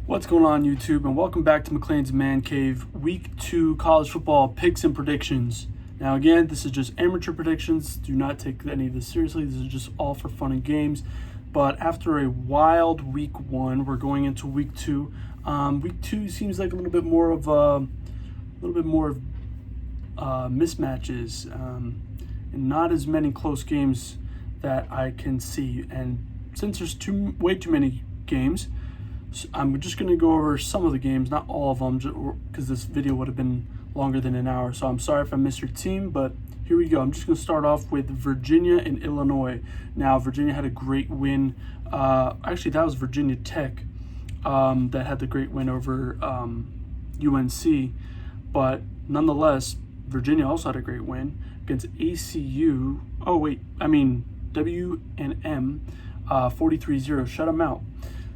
What's going on, YouTube, and welcome back to McLean's Man Cave, Week 2 college football picks and predictions. Now, again, this is just amateur predictions. Do not take any of this seriously. This is just all for fun and games. But after a wild Week 1, we're going into Week 2. Week 2 seems like a little bit more of mismatches and not as many close games that I can see. And since there's way too many games, I'm just going to go over some of the games, not all of them, because this video would have been longer than an hour. So I'm sorry if I missed your team, but here we go. I'm just going to start off with Virginia and Illinois. Now, Virginia had a great win. Actually, that was Virginia Tech that had the great win over UNC. But nonetheless, Virginia also had a great win against ACU. W&M, 43-0. Shut them out.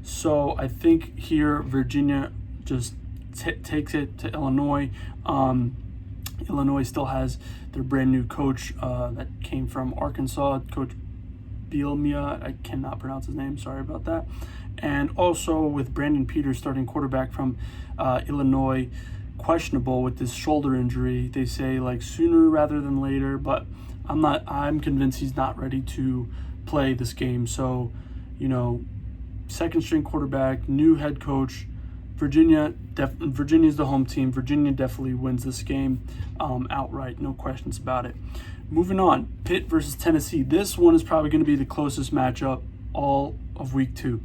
So I think here Virginia just takes it to Illinois. Illinois still has their brand new coach that came from Arkansas, Coach Bielmia. I cannot pronounce his name. Sorry about that. And also with Brandon Peters starting quarterback from Illinois, questionable with this shoulder injury. They say like sooner rather than later, but I'm convinced he's not ready to play this game. So, second string quarterback, new head coach. Virginia's the home team. Virginia definitely wins this game outright, no questions about it. Moving on, Pitt versus Tennessee. This one is probably going to be the closest matchup all of Week 2.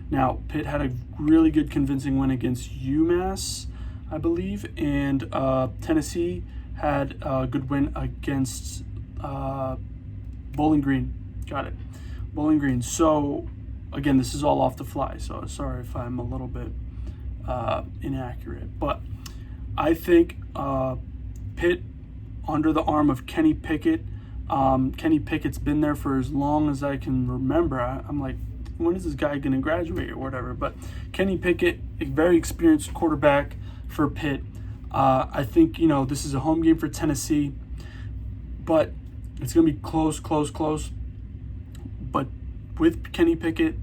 Now, Pitt had a really good convincing win against UMass, I believe, and Tennessee had a good win against Bowling Green. Got it, Bowling Green. So, again, this is all off the fly, so sorry if I'm a little bit inaccurate. But I think Pitt, under the arm of Kenny Pickett, Kenny Pickett's been there for as long as I can remember. I'm like, when is this guy going to graduate or whatever? But Kenny Pickett, a very experienced quarterback for Pitt. I think, this is a home game for Tennessee, but it's going to be close. But with Kenny Pickett,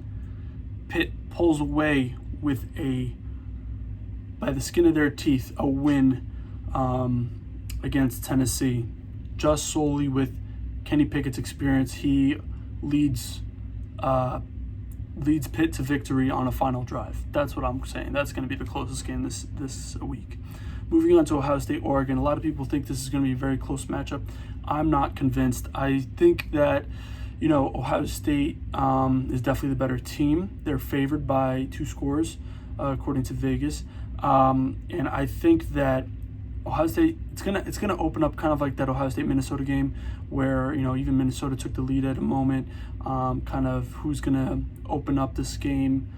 Pitt pulls away with by the skin of their teeth, a win against Tennessee, just solely with Kenny Pickett's experience. He leads Pitt to victory on a final drive. That's what I'm saying. That's going to be the closest game this week. Moving on to Ohio State, Oregon. A lot of people think this is going to be a very close matchup. I'm not convinced. I think that Ohio State is definitely the better team. They're favored by 2 scores, according to Vegas. And I think that Ohio State, it's gonna open up kind of like that Ohio State-Minnesota game where, even Minnesota took the lead at a moment. Kind of who's gonna open up this game,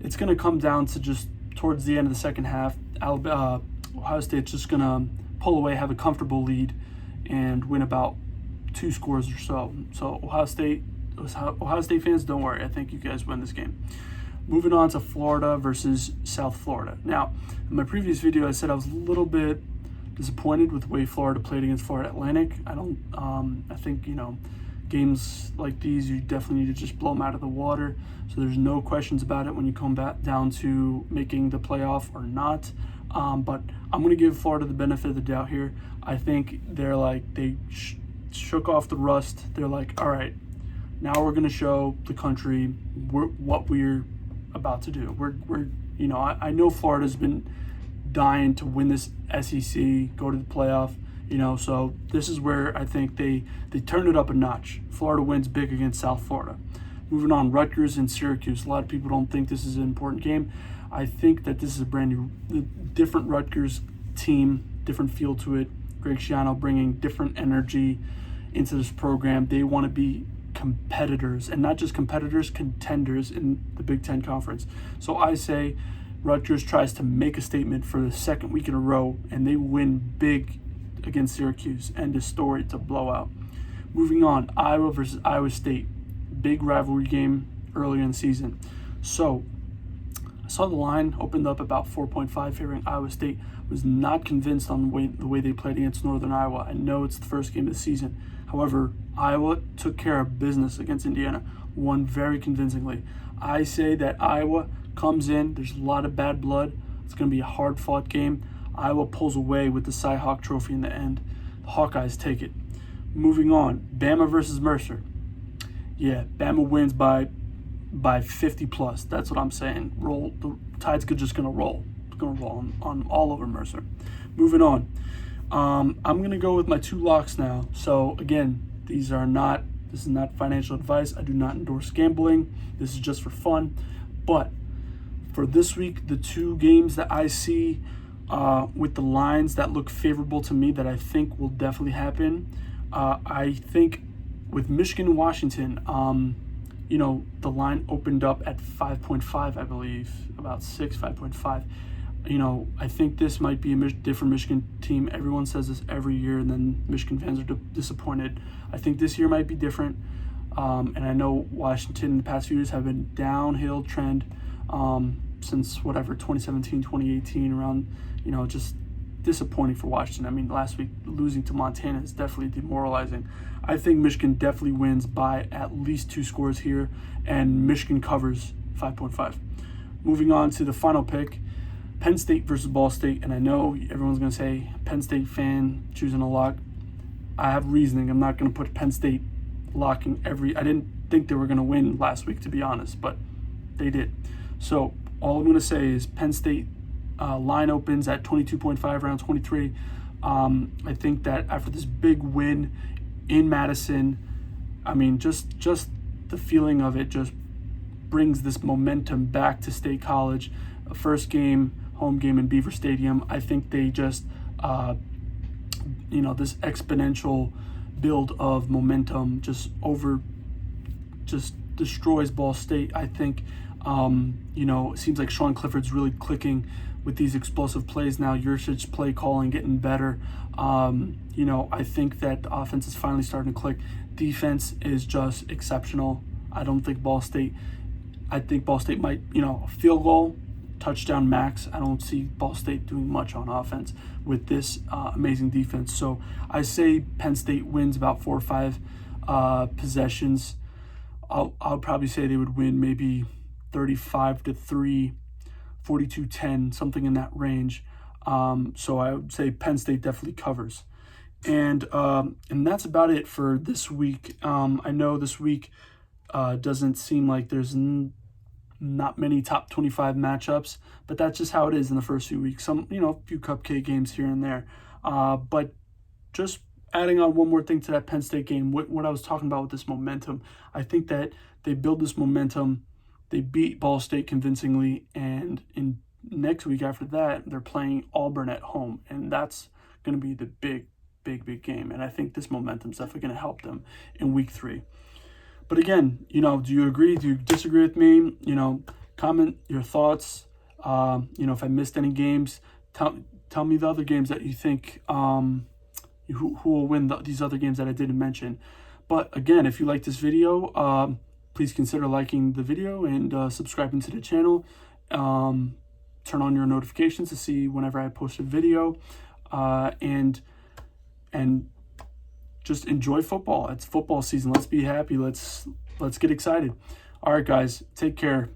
it's gonna come down to just towards the end of the second half. Ohio State's just gonna pull away, have a comfortable lead, and win about 2 scores or so. So Ohio State fans, don't worry. I think you guys win this game. Moving on to Florida versus South Florida. Now, in my previous video, I said I was a little bit disappointed with the way Florida played against Florida Atlantic. I think, games like these, you definitely need to just blow them out of the water. So there's no questions about it when you come back down to making the playoff or not. But I'm going to give Florida the benefit of the doubt here. I think they shook off the rust. They're like, all right, now we're going to show the country what we're about to do. I know Florida's been dying to win this SEC, go to the playoff, so this is where I think they turn it up a notch. Florida wins big against South Florida. Moving on, Rutgers and Syracuse. A lot of people don't think this is an important game. I think that this is a brand new, different Rutgers team, different feel to it. Greg Schiano bringing different energy into this program. They want to be competitors, and not just competitors, contenders in the Big Ten Conference. So I say Rutgers tries to make a statement for the second week in a row, and they win big against Syracuse. End of story. It's a blowout. Moving on, Iowa versus Iowa State. Big rivalry game earlier in the season. So I saw the line opened up about 4.5 favoring Iowa State. Was not convinced on the way they played against Northern Iowa. I know it's the first game of the season. However, Iowa took care of business against Indiana, won very convincingly. I say that Iowa comes in. There's a lot of bad blood. It's going to be a hard-fought game. Iowa pulls away with the Cy-Hawk Trophy in the end. The Hawkeyes take it. Moving on, Bama versus Mercer. Yeah, Bama wins by 50 plus. That's what I'm saying. Roll. The Tide's just going to roll. It's going to roll on all over Mercer. Moving on. I'm going to go with my 2 locks now. So, again, this is not financial advice. I do not endorse gambling. This is just for fun. But for this week, the 2 games that I see with the lines that look favorable to me that I think will definitely happen, I think with Michigan and Washington, the line opened up at 5.5, I believe, about 5.5. I think this might be a different Michigan team. Everyone says this every year, and then Michigan fans are disappointed. I think this year might be different. And I know Washington in the past few years have been downhill trend since 2017, 2018, around, just disappointing for Washington. I mean, last week losing to Montana is definitely demoralizing. I think Michigan definitely wins by at least 2 scores here, and Michigan covers 5.5. Moving on to the final pick, Penn State versus Ball State, and I know everyone's going to say Penn State fan choosing a lock. I have reasoning. I'm not going to put Penn State locking I didn't think they were going to win last week, to be honest, but they did. So all I'm going to say is Penn State line opens at 22.5, around 23. I think that after this big win in Madison, I mean, just the feeling of it just brings this momentum back to State College. First game, home game in Beaver Stadium. I think they just, this exponential build of momentum just destroys Ball State. I think, it seems like Sean Clifford's really clicking with these explosive plays now. Yursic's play calling getting better. I think that the offense is finally starting to click. Defense is just exceptional. I think Ball State might, field goal, touchdown max. I don't see Ball State doing much on offense with this amazing defense. So I say Penn State wins about 4 or 5 possessions. I'll probably say they would win maybe 35-3, 42-10, something in that range. So I would say Penn State definitely covers. And that's about it for this week. I know this week doesn't seem like there's not many top 25 matchups, but that's just how it is in the first few weeks. Some, a few cupcake games here and there. But just adding on one more thing to that Penn State game, what I was talking about with this momentum, I think that they build this momentum. They beat Ball State convincingly, and in next week after that, they're playing Auburn at home, and that's going to be the big game. And I think this momentum is definitely going to help them in week 3. But again, do you agree? Do you disagree with me? Comment your thoughts. If I missed any games, tell me the other games that you think who will win these other games that I didn't mention. But again, if you like this video, please consider liking the video and subscribing to the channel. Turn on your notifications to see whenever I post a video, and just enjoy football. It's football season. Let's be happy. Let's get excited. All right, guys, take care.